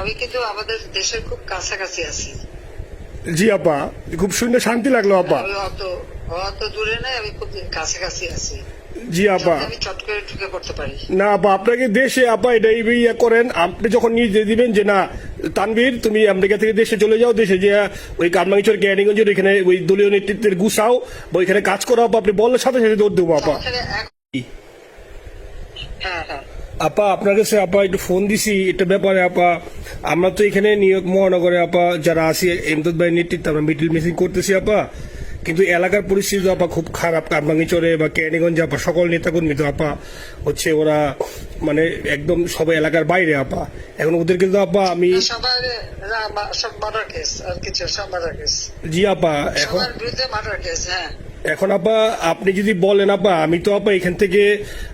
আমি কিন্তু আমাদের দেশের খুব কাছাকাছি আছি। জি আপা, খুব শুনে শান্তি লাগলো আপা। আমি অত অত দূরে নাই, আমি খুব কাছাকাছি আছি। জি আপা, আমি চট করে ঢুকে পড়তে পারি। না আপা, আপনাকে দেশে আপা এটা ইয়ে করেন, আপনি যখন নিজে দিবেন যে না তানভীর তুমি আমেরিকা থেকে দেশে চলে যাও, দেশে যে ওই কারমাঙ্গিচর ক্যানিগঞ্জের এখানে ওই দলীয় নেতৃত্বের গুছাও বা ওইখানে কাজ করো আপা, আপনি বললে সাথে সাথে দৌড় দেবো আপা। হ্যাঁ হ্যাঁ আপা আপনার কাছে আপা একটু ফোন দিছি এটা ব্যাপারে আপা। আমরা তো এখানে নিউ ইয়র্ক মহানগরে আপা যারা আছি এমদাদ ভাই নেতৃত্বে আমরা মিডিল মিসিং করতেছি আপা, কিন্তু এলাকার পরিস্থিতি আপা খুব খারাপ। কারমাঙ্গিচরে বা ক্যানিগঞ্জে আপা সকল নেতাকর্মী তো আপা হচ্ছে ওরা মানে একদম সবাই এলাকার বাইরে আপা। এখন ওদের কিন্তু আপা আমি সবার সব মার্ডার কেস আর কিছু সব মার্ডার কেস। জি আপা, এখন সবার বিরুদ্ধে মার্ডার কেস। হ্যাঁ এখন আপা আপনি যদি বলেন আপা, আমি তো আপা এখান থেকে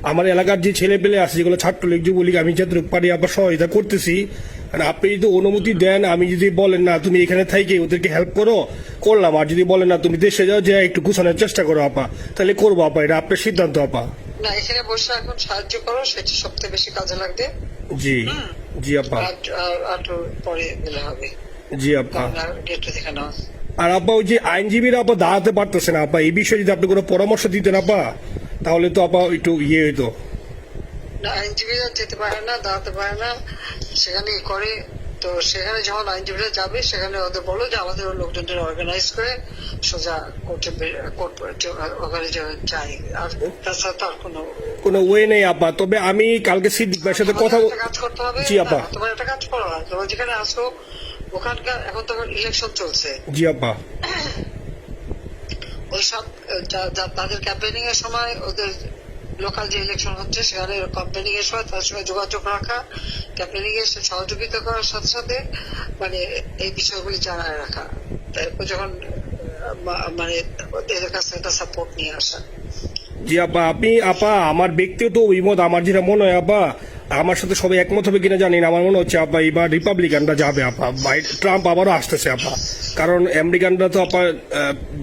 আমার এলাকার যে ছেলে পেলে আছে যেগুলো ছাত্রলীগ যুবলীগ আমি যতটুকু পারি আপা সহায়তা করতেছি। আর আপনি যদি অনুমতি দেন, আমি যদি বলেন না তুমি এখানে থাইকে ওদেরকে হেল্প করো করলাম, আর যদি বলেন না তুমি দেশে যাও যে একটু গুছানোর চেষ্টা করো আপা, তাহলে করবো আপা, এটা আপনার সিদ্ধান্ত আপা। না, এখানে বসে এখন সাহায্য করো, সেটা সবথেকে বেশি কাজে লাগবে। জি জি আপা, আর পরে গেলে হবে। জি আপা। গেট দেখানো। আর আপা ওই যে আইনজীবীরা আপা দাঁড়াতে পারতেছে না আপা, এই বিষয়ে যদি আপনি কোনো পরামর্শ দিতেন আপা তাহলে তো আপা একটু ইয়ে হইতো। না, আইনজীবীরা যেতে পারে না, দাঁড়াতে পারে না, সেখানে করে। তো সেখানে যখন আইনজীবীরা যাবে সেখানে ওদের বলো যে আমাদের লোকজনদের অর্গানাইজ করে সোজা কোর্টে ওখানে যাই। আর তাছাড়া তো আর কোনো ওয়ে নেই আপা। তবে আমি কালকে সিদ্দিক ভাইয়ের সাথে কথা কাজ করতে হবে। জি আপা। তোমার একটা কাজ করো, তোমার যেখানে আসো ওখানকার এখন তো ইলেকশন চলছে। জি আপা। ওই সব তাদের ক্যাম্পেনিং এর সময় ওদের লোকাল যে ইলেকশন হচ্ছে সেখানে ক্যাম্পেনিং এর সময় তার সঙ্গে যোগাযোগ রাখা, ক্যাম্পেনিং এর সহযোগিতা করার সাথে সাথে মানে এই বিষয়গুলি জানায় রাখা, তারপর যখন মানে এদের কাছে একটা সাপোর্ট নিয়ে আসা। জি আপা, আপনি আপা আমার ব্যক্তিগত অভিমত আমার যেটা মনে হয় আপা, আমার সাথে সবাই একমত হবে কিনা জানি না, আমার মনে হচ্ছে আপা এবার রিপাবলিকানরা যাবে আপা, ট্রাম্প আবারও আসতেছে আপা। কারণ আমেরিকানরা তো আপা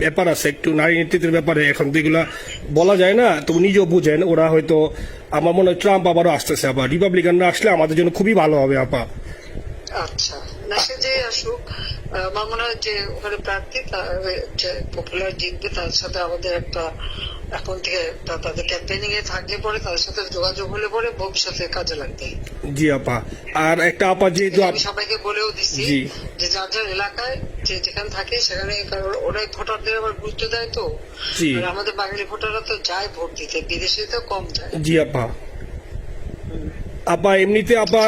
ব্যাপার আছে একটু নারী নেতৃত্বের ব্যাপারে, এখন তো এগুলা বলা যায় না, তো নিজেও বুঝেন ওরা হয়তো, আমার মনে হয় ট্রাম্প আবারও আসতেছে আপা, রিপাবলিকানরা আসলে আমাদের জন্য খুবই ভালো হবে আপা। আচ্ছা, না সে যে আসুক, আমার মনে হয় যে ওখানে প্রার্থী যে পপুলার জিতবে তার সাথে আমাদের একটা এখন থেকে তাদের ক্যাম্পেনিং এ থাকলে পরে তাদের সাথে যোগাযোগ হলে পরে ভবিষ্যতে কাজে লাগবে। জি আপা, আর একটা আপা যেহেতু আমি সবাইকে বলেও দিচ্ছি যে যার যার এলাকায় যে যেখানে থাকে সেখানে, কারণ ওরাই ভোটারদের আবার গুরুত্ব দেয়। তো আমাদের বাঙালি ভোটাররা তো যায় ভোট দিতে, বিদেশে তো কম যায়। জি আপা। আপা এমনিতে আপা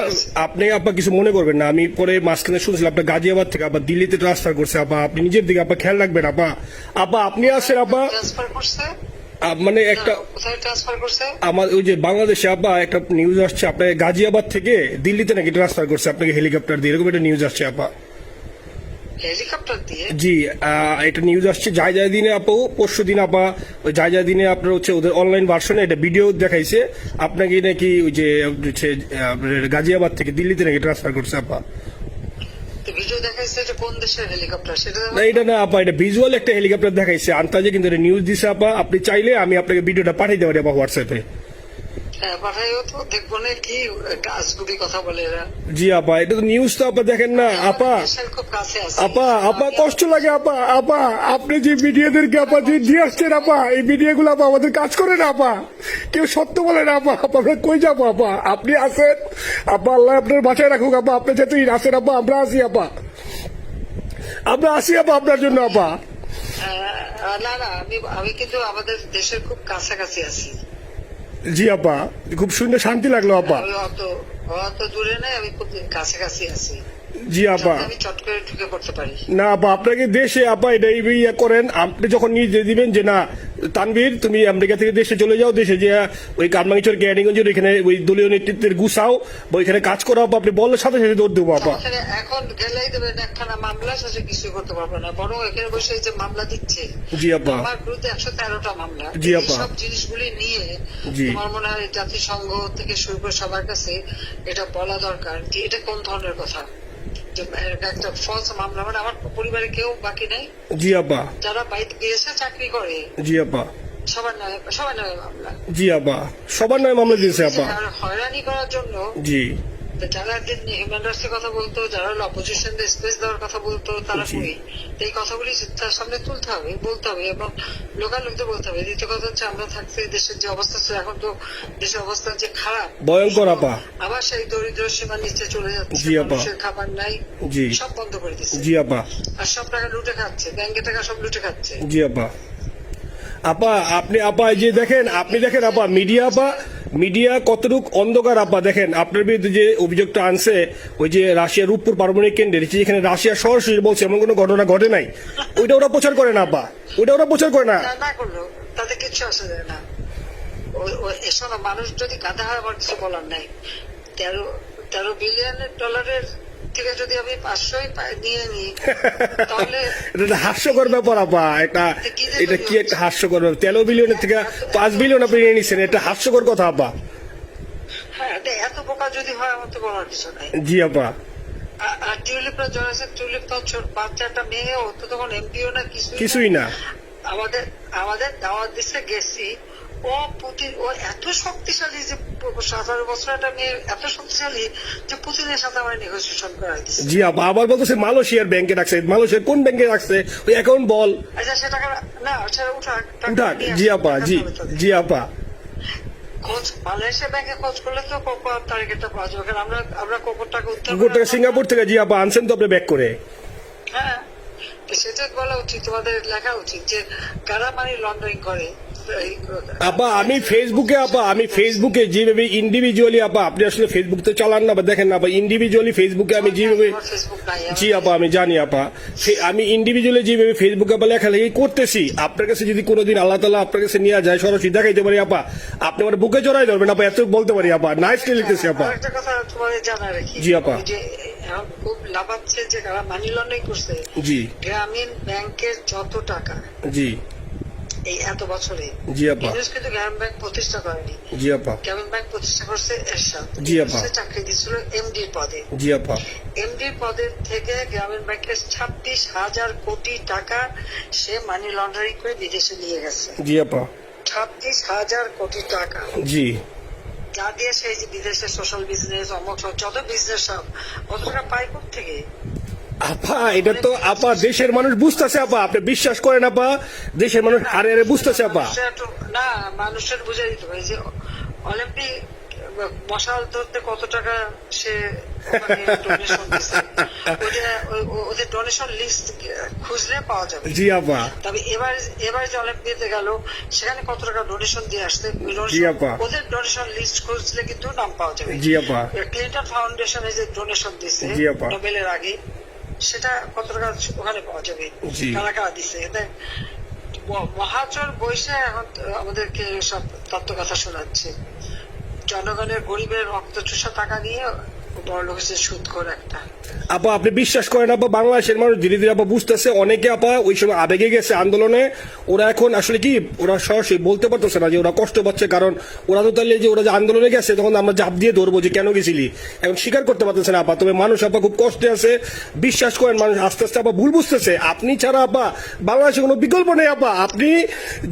আপনি আপা কিছু মনে করবেন না, আমি পরে মাঝখানে শুনছিলাম আপনার গাজিয়াবাদ থেকে আবার দিল্লিতে ট্রান্সফার করছে আপা, আপনি নিজের দিকে আপা খেয়াল রাখবেন আপা। আপা আপনি আসেন আপা, ট্রান্সফার করছে মানে একটা কোথায় ট্রান্সফার করছে আমার ওই যে বাংলাদেশে আপা একটা নিউজ আসছে আপনার গাজিয়াবাদ থেকে দিল্লিতে নাকি ট্রান্সফার করছে আপনাকে হেলিকপ্টার দিয়ে, এরকম একটা নিউজ আসছে আপা। হেলিকপ্টার দিয়ে? জি এটা নিউজ আসছে যায় যায় দিনে আপু, পরশু দিন আপা ওই যায় যায় দিনে আপনার হচ্ছে ওদের অনলাইন ভার্সনে এটা ভিডিও দেখাইছে আপনাকে নাকি ওই যে গাজিয়াবাদ থেকে দিল্লিতে নাকি ট্রান্সফার করছে আপা। ভিডিও দেখাইছে, এটা কোন দেশের হেলিকপ্টার সেটা? না এটা না আপা, এটা ভিজুয়াল একটা হেলিকপ্টার দেখাইছে আন্তাজে, কিন্তু এটা নিউজ দিছে আপা। আপনি চাইলে আমি আপনাকে ভিডিওটা পাঠিয়ে দেবো আপা হোয়াটসঅ্যাপে। পাঠাইও তো, দেখবো না কি গাছগুলি কথা বলে এরা। জি আপা, এটা তো নিউজ তো আপা দেখেন না আপা। খুব কাছে আছে আপা আপা কষ্ট লাগে আপা। আপা আপনি যে মিডিয়াদেরকে আপা যে দিয়ে আসছেন আপা, এই মিডিয়া গুলো আপা আমাদের কাজ করে না আপা, কেউ সত্য বলে না আপা। আমরা কই যাবো আপা, আপনি আসেন আপা, আল্লাহ আপনার বাঁচায় রাখুক আপা, আপনি যেহেতু আসেন আপা, আমরা আসি আপা, আমরা আসি আপা আপনার জন্য আপা। না না, আমি কিন্তু আমাদের দেশের খুব কাছাকাছি আছি। জি আপা, খুব শুনে শান্তি লাগলো আপা। আমি অত দূরে নাই, আমি খুব কাছাকাছি আছি। জি আপা, আমি চট করে ঢুকে পড়তে পারি। না আপা আপনাকে দেশে আপা এটা ইয়ে করেন, আপনি যখন নিজে দিবেন যে না তানভীর তুমি আমেরিকা থেকে দেশে চলে যাও, দেশে যে ওই কারমাঙ্গিচর ক্যানিগঞ্জের এখানে ওই দলীয় নেতৃত্বের গুছাও বা ওইখানে কাজ করো আপা, আপনি বললে সাথে সাথে দৌড় দেবো আপা। এখন গেলেই দেবেন একখানা মামলা, সাথে কিছু করতে পারবে না, বরং এখানে বসে যে মামলা দিচ্ছে। জি আপা। আমার বিরুদ্ধে 113টা মামলা। জি আপা। সব জিনিসগুলি নিয়ে আমার মনে হয় জাতিসংঘ থেকে শুরু করে সবার কাছে এটা বলা দরকার যে এটা কোন ধরনের কথা, একটা ফলস মামলা। মানে আমার পরিবারে কেউ বাকি নেই। জি আপা। যারা বাইরে গিয়েছে চাকরি করে, জি আপা, সবার নামে মামলা। জি আপা, সবার নামে মামলা দিয়েছে আপা। হয়রানি করার জন্য জি যারা একদিন হিউম্যান রাইটস এর কথা বলতো, যারা হলো অপোজিশন স্পেস দেওয়ার কথা বলতো, তারা জি। কই? তো এই কথাগুলি তার সামনে তুলতে হবে, বলতে হবে এবং লোকালোকদের বলতে হবে। দ্বিতীয় কথা হচ্ছে, আমরা থাকতে দেশের যে অবস্থা ছিল, এখন তো দেশের অবস্থা যে খারাপ, ভয়ঙ্কর আপা। আবার সেই দরিদ্র সীমার নিচে চলে যাচ্ছে, জি আপা। মানুষের খাবার নাই, জি। সব বন্ধ করে দিচ্ছে, জি আপা। আর সব টাকা লুটে খাচ্ছে, ব্যাংকের টাকা সব লুটে খাচ্ছে। জি আপা। আপা আপনি আপা এই যে দেখেন, আপনি দেখেন আপা, মিডিয়া আপা, মিডিয়া কতটুক অন্ধকার আপা। দেখেন আপনার বিরুদ্ধে যে অভিযোগটা আনছে, ওই যে রাশিয়ার রূপপুর পারমাণবিক কেন্দ্রে, যেখানে রাশিয়া সরাসরি বলছে এমন কোনো ঘটনা ঘটে নাই, ওইটা ওরা প্রচার করে না আপা, ওইটা ওরা প্রচার করে না। না করলো তাতে কিচ্ছু আসে যায় না। এসব মানুষ যদি গাধা হয়, আমার কিছু বলার নাই। 13 বিলিয়ন ডলারের থেকে যদি আমি 500 নিয়ে নিই, তাহলে এটা হাস্যকর ব্যাপার আপা। এটা কি একটা হাস্যকর ব্যাপার। 13 বিলিয়নের থেকে 5 বিলিয়ন আপনি নিয়ে নিচ্ছেন, এটা হাস্যকর কথা আপা। হ্যাঁ, এত বোকা যদি হয়, আমার তো বলার কিছু নাই। জি আপা। আর টিউলিপরা জড়াইছে, টিউলিপ তো বাচ্চা একটা মেয়ে, ও তো তখন এমপিও না, কিছুই না। আমাদের আমাদের দাওয়াত দিচ্ছে, গেছি। ও পুতিন, ও এত শক্তিশালী যে 17 বছর একটা মেয়ে এত শক্তিশালী যে পুতিনের সাথে আমার নেগোসিয়েশন করাই দিচ্ছে। জি আপা। আবার বলতেছে মালয়েশিয়ার ব্যাংকে রাখছে, মালয়েশিয়ার কোন ব্যাংকে রাখছে ওই অ্যাকাউন্ট বল। আচ্ছা, সে টাকা না, সেটা উঠাক। উঠাক। জি আপা। জি জি আপা। খোঁজ, মালয়েশিয়া ব্যাংকে খোঁজ করলে তো কোকোর তারিখটা পাওয়া যাবে, কারণ আমরা কোকোর টাকা উদ্ধার করে গোটা সিঙ্গাপুর থেকে। জি আপা, আনছেন তো আপনি ব্যাক করে। হ্যাঁ, তো সেটা বলা উচিত, তোমাদের লেখা উচিত যে কারা মানি লন্ডারিং করে। আপা আমি ফেসবুকে যেভাবে ইন্ডিভিজুয়ালি আপা, আপনি আসলে ফেসবুক তো চালান না বা দেখেন না আপা, ইন্ডিভিজুয়ালি ফেসবুকে আমি যেভাবে, ফেসবুক নাই। জি আপা আমি জানি আপা, আমি ইন্ডিভিজুয়ালি যেভাবে ফেসবুকে আপা লেখালেখি করতেছি, আপনার কাছে যদি কোনোদিন আল্লাহ তাআলা আপনার কাছে নিয়ে যায়, সরাসরি দেখাইতে পারি আপা, আপনি আমার বুকে জড়াই ধরবেন আপা, এত বলতে পারি আপা। নাইসলি লিখতেছি আপা। একটা কথা তোমাদের জানা রাখি, জি আপা। ওই যে এখন খুব লাভাচ্ছে যে কারা মানি লন্ডারিং করছে। জি। গ্রামীণ ব্যাংকের যত টাকা জি। এই এত বছরে, জি আপা। ইউনুস কিন্তু গ্রামীণ ব্যাংক প্রতিষ্ঠা করেনি। জি আপা। গ্রামীণ ব্যাংক প্রতিষ্ঠা করছে এরশাদ। জি আপা। সে চাকরি দিচ্ছিল এমডির পদে। জি আপা। এমডির পদের থেকে গ্রামীণ ব্যাংকের 26,000 কোটি টাকা সে মানি লন্ডারিং করে বিদেশে নিয়ে গেছে। জি আপা। 26,000 কোটি টাকা, জি। যা দিয়ে সেই যে বিদেশে সোশ্যাল বিজনেস, অমুক যত বিজনেস, সব কত টাকা পায় থেকে। আপা এটা তো আপা দেশের মানুষ বুঝতেছে আপা, আপনি বিশ্বাস করেন আপা, দেশের মানুষ হারে হারে বুঝতেছে আপা। না, মানুষের বুঝাই দিতে হবে যে অলিম্পিক মশাল ধরতে কত টাকা সে ডোনেশন দিচ্ছে, ওদের ডোনেশন লিস্ট খুঁজলে পাওয়া যাবে। জি আপা। তবে এবার যে অলিম্পিকে গেল, সেখানে কত টাকা ডোনেশন দিয়ে আসতে, জি আপা। ওদের ডোনেশন লিস্ট খুঁজলে কিন্তু নাম পাওয়া যাবে। জি আপা। ক্লিন্টন ফাউন্ডেশনে যে ডোনেশন দিচ্ছে জি আপা। নোবেলের আগে, সেটা কত টাকা ওখানে পাওয়া যাবে, জি। কারা কারা দিচ্ছে। মহাচর বৈশে এখন আমাদেরকে সব তত্ত্ব কথা শোনাচ্ছে, জনগণের গরিবের রক্ত চুষা টাকা নিয়ে বড় লোক হচ্ছে সুদখোর একটা। আপা আপনি বিশ্বাস করেন আপা, বাংলাদেশের মানুষ ধীরে ধীরে আপা বুঝতেছে, অনেকে আপা ওই সময় আবেগে গেছে আন্দোলনে, ওরা এখন আসলে কি, ওরা সরাসরি বলতে পারতেছে না যে ওরা কষ্ট পাচ্ছে, কারণ ওরা তো তাহলে যে ওরা যে আন্দোলনে গেছে, তখন আমরা ঝাঁপ দিয়ে ধরবো যে কেন গেছিলি, এখন স্বীকার করতে পারতেছে না আপা। তবে মানুষ আপা খুব কষ্টে আছে, বিশ্বাস করেন, মানুষ আস্তে আস্তে আপা ভুল বুঝতেছে। আপনি ছাড়া আপা বাংলাদেশে কোনো বিকল্প নেই আপা, আপনি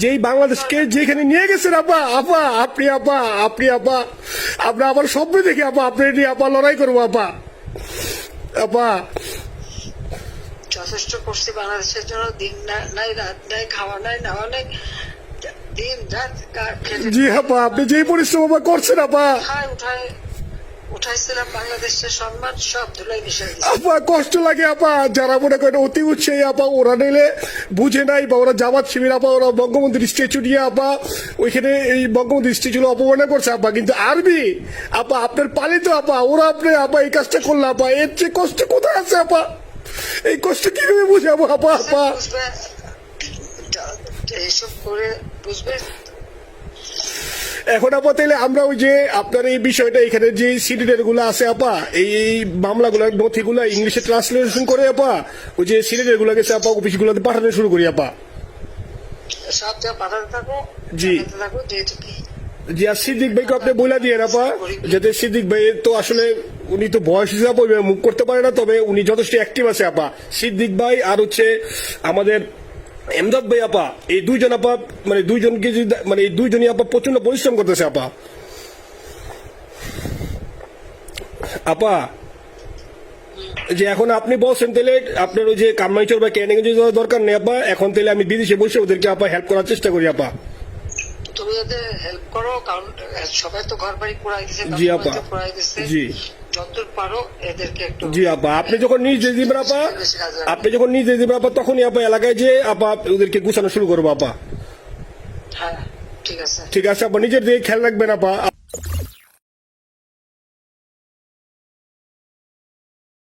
যেই বাংলাদেশকে যেখানে নিয়ে গেছেন আপা, আপনি আমার স্বপ্ন দেখি আপা, আপনি নিয়ে আপা লড়াই করবো আপা। আপা যথেষ্ট করছি বাংলাদেশের জন্য, দিন নাই রাত নাই, খাওয়া নাই নাওয়া নাই, দিন রাত জি আপা, আপনি যেই পরিশ্রম আপা করছেন আপা, উঠাইছিলাম বাংলাদেশের সম্মান সব ধুলাই মিশাই আপা কষ্ট লাগে আপা। যারা মনে করেন অতি উৎসাহী আপা, ওরা নিলে বুঝে নাই, বা ওরা জামাত শিবির আপা, ওরা বঙ্গবন্ধুর স্ট্যাচু নিয়ে আপা ওইখানে এই বঙ্গবন্ধুর স্ট্যাচু অপমাননা করছে আপা, কিন্তু আরবি আপা আপনার পালিত আপা, ওরা আপনি আপা এই কাজটা করলে আপা, এর চেয়ে কষ্ট কোথায় আছে আপা? এই কষ্ট কিভাবে বুঝাবো আপা? এইসব করে বুঝবে। এখন আপা তাইলে আমরা ওই যে আপনার এই বিষয়টা, এখানে যে সিডিডের গুলো আছে আপা, এই মামলাগুলোর নথিগুলো ইংলিশে ট্রান্সলেশন করে আপা, ওই যে সিডিডের গুলো গেছে আপা, অফিসগুলোতে পাঠানো শুরু করি আপা। সব যা পাঠাতে থাকো, জি। যেহেতু কি জি, আর সিদ্দিক ভাইকে আপনি বলে দিয়ে আপা, যাতে সিদ্দিক ভাই তো আসলে উনি তো বয়স হিসাবে মুভ করতে পারে না, তবে উনি যথেষ্ট অ্যাক্টিভ আছে আপা। সিদ্দিক ভাই আর হচ্ছে আমাদের এমদাদ ভাই আপা, এই দুইজন আপা, মানে দুইজনকে মানে এই দুইজনই আপা প্রচন্ড পরিশ্রম করতেছে আপা। আপা যে এখন আপনি বলছেন তাহলে আপনার ওই যে কামাইচর বা ক্যানিং দরকার নেই আপা, এখন তাহলে আমি বিদেশে বসে ওদেরকে আপা হেল্প করার চেষ্টা করি আপা। তুমি ওদের হেল্প করো, কারণ সবাই তো ঘর বাড়ি পুরাই দিছে, জি আপা, পুরাই দিছে, জি যতদূর পারো এদেরকে একটু। জি আপা, আপনি যখন নিজে দিবেন আপা, আপনি যখন নিজে দিবেন আপা, তখনই আপা এলাকায় যে আপা ওদেরকে গুছানো শুরু করবো আপা। হ্যাঁ ঠিক আছে। ঠিক আছে আপা, নিজের দিকে খেয়াল রাখবেন আপা।